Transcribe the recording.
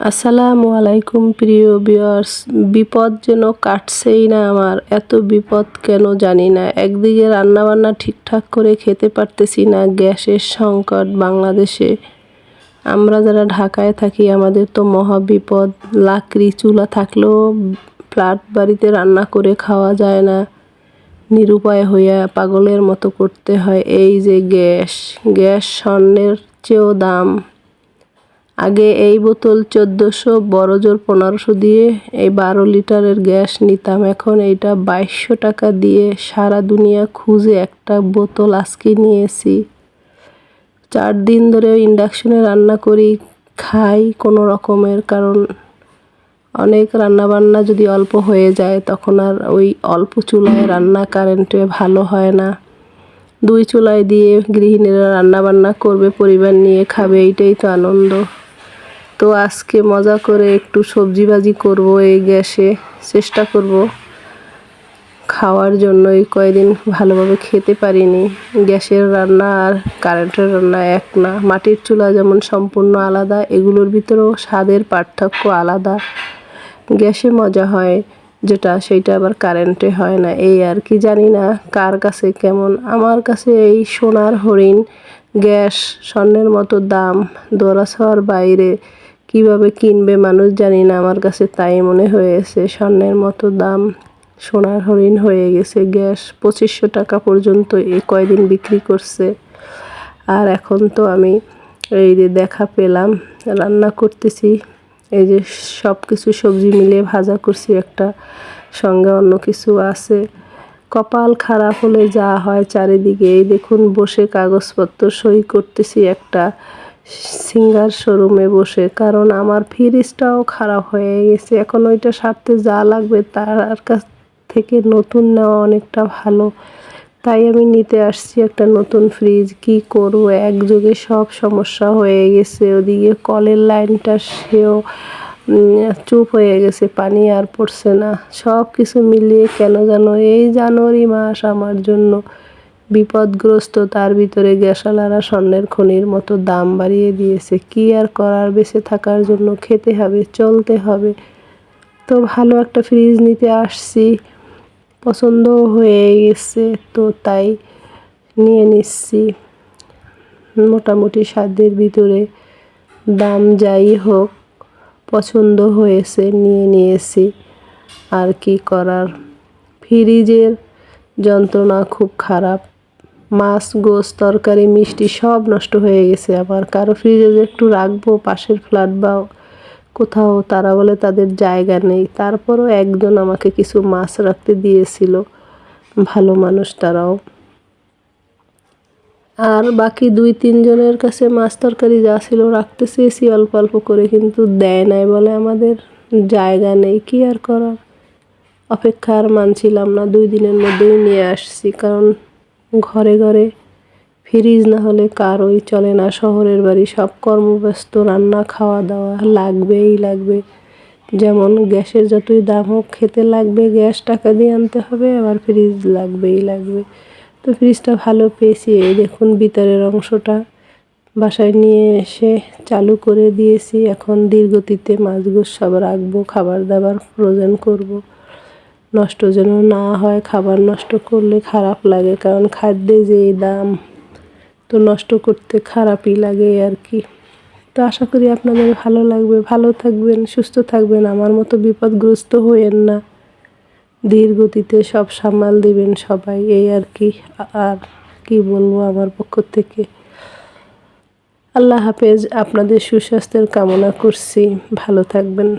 আসসালামু আলাইকুম প্রিয় ভিউয়ার্স। বিপদ যেন কাটছেই না আমার, এত বিপদ কেন জানি না। একদিকে রান্নাবান্না ঠিকঠাক করে খেতে পারতেছি না, গ্যাসের সংকট বাংলাদেশে। আমরা যারা ঢাকায় থাকি আমাদের তো মহা বিপদ। লাকড়ি চুলা থাকলেও ফ্ল্যাট বাড়িতে রান্না করে খাওয়া যায় না, নিরুপায় হইয়া পাগলের মতো করতে হয়। এই যে গ্যাস স্বর্ণের চেয়েও দাম। আগে এই বোতল 1400, বড় জোর 1500 দিয়ে এই 12 লিটারের গ্যাস নিতাম। এখন এইটা 2200 টাকা দিয়ে সারা দুনিয়া খুঁজে একটা বোতল আজকে নিয়েছি। 4 দিন ধরে ইন্ডাকশনে রান্না করি, খাই কোনো রকমের। কারণ অনেক রান্নাবান্না যদি অল্প হয়ে যায় তখন আর ওই অল্প চুলায় রান্না কারেন্টে ভালো হয় না। 2 চুলায় দিয়ে গৃহিণীরা রান্নাবান্না করবে, পরিবার নিয়ে খাবে, এইটাই তো আনন্দ। তো আজকে মজা করে একটু সবজি ভাজি করব এই গ্যাসে, চেষ্টা করব খাওয়ার জন্য। এই কয়দিন ভালোভাবে খেতে পারিনি। গ্যাসের রান্না আর কারেন্টের রান্না এক না। মাটির চুলা যেমন সম্পূর্ণ আলাদা, এগুলোর ভিতরেও স্বাদের পার্থক্য আলাদা। গ্যাসে মজা হয় যেটা, সেইটা আবার কারেন্টে হয় না। এই আর কি, জানি না কার কাছে কেমন। আমার কাছে এই সোনার হরিণ গ্যাস, স্বর্ণের মতো দাম, দৌড়াছোঁয়ার বাইরে। কিভাবে কিনবে মানুষ জানি না, আমার কাছে তাই মনে হয়েছে। স্বর্ণের মতো দাম, সোনার হরিণ হয়ে গেছে গ্যাস। 2500 টাকা পর্যন্ত এই কয়দিন বিক্রি করছে। আর এখন তো আমি এই যে দেখা পেলাম, রান্না করতেছি। এই যে সব কিছু সবজি মিলিয়ে ভাজা করছি একটা, সঙ্গে অন্য কিছু আছে। কপাল খারাপ হলে যা হয় চারিদিকে। এই দেখুন বসে কাগজপত্র সই করতেছি একটা সিঙ্গার শোরুমে বসে। কারণ আমার ফ্রিজটাও খারাপ হয়ে গেছে। এখন ওইটা সারতে যা লাগবে তার কাছ থেকে নতুন নেওয়া অনেকটা ভালো। তাই আমি নিতে আসছি একটা নতুন ফ্রিজ। কি করব, একযোগে সব সমস্যা হয়ে গেছে। ওদিকে কলের লাইনটা সেও চুপ হয়ে গেছে, পানি আর পড়ছে না। সব কিছু মিলিয়ে কেন যেন এই জানুয়ারি মাস আমার জন্য বিপদগ্রস্ত। তার ভিতরে গ্যাসওয়ালারা স্বর্ণের খনির মতো দাম বাড়িয়ে দিয়েছে। কি আর করার, বেঁচে থাকার জন্য খেতে হবে, চলতে হবে। তো ভালো একটা ফ্রিজ নিতে আসছি, পছন্দ হয়ে গেছে, তো তাই নিয়ে নিচ্ছি। মোটামুটি সাধ্যের ভিতরে, দাম যাই হোক পছন্দ হয়েছে, নিয়ে নিয়েছি। আর কি করার। ফ্রিজের যন্ত্রণা খুব খারাপ। মাছ, গোশত, তরকারি, মিষ্টি সব নষ্ট হয়ে গেছে আমার। কারো ফ্রিজে যে একটু রাখবো, পাশের ফ্ল্যাট বা কোথাও, তারা বলে তাদের জায়গা নেই। তারপরও একজন আমাকে কিছু মাছ রাখতে দিয়েছিল, ভালো মানুষ তারাও। আর বাকি 2-3 জনের কাছে মাছ তরকারি যা ছিল রাখতে চেয়েছি অল্প অল্প করে, কিন্তু দেয় নাই, বলে আমাদের জায়গা নেই। কি আর করার, অপেক্ষা আর মানছিলাম না। 2 দিনের মধ্যেই নিয়ে আসছি। কারণ ঘরে ঘরে ফ্রিজ না হলে কারোই চলে না। শহরের বাড়ি, সব কর্মব্যস্ত, রান্না খাওয়া দাওয়া লাগবেই লাগবে। যেমন গ্যাসের যতই দাম হোক খেতে লাগবে, গ্যাস টাকা দিয়ে আনতে হবে, আবার ফ্রিজ লাগবেই লাগবে। তো ফ্রিজটা ভালো পেয়েছি। এই দেখুন ভিতরের অংশটা বাসায় নিয়ে এসে চালু করে দিয়েছি। এখন ধীরগতিতে মাছগুলো সব রাখবো, খাবার দাবার ফ্রোজেন করব, নষ্ট যেন না হয়। খাবার নষ্ট করলে খারাপ লাগে, কারণ খাদ্যে যে দাম, তো নষ্ট করতে খারাপই লাগে আর কি। তো আশা করি আপনাদের ভালো লাগবে। ভালো থাকবেন, সুস্থ থাকবেন, আমার মতো বিপদগ্রস্ত হয়েন না। ধীর গতিতে সব সামাল দিবেন সবাই, এই আর কি। আর কি বলবো আমার পক্ষ থেকে। আল্লাহ হাফেজ। আপনাদের সুস্বাস্থ্যের কামনা করছি। ভালো থাকবেন।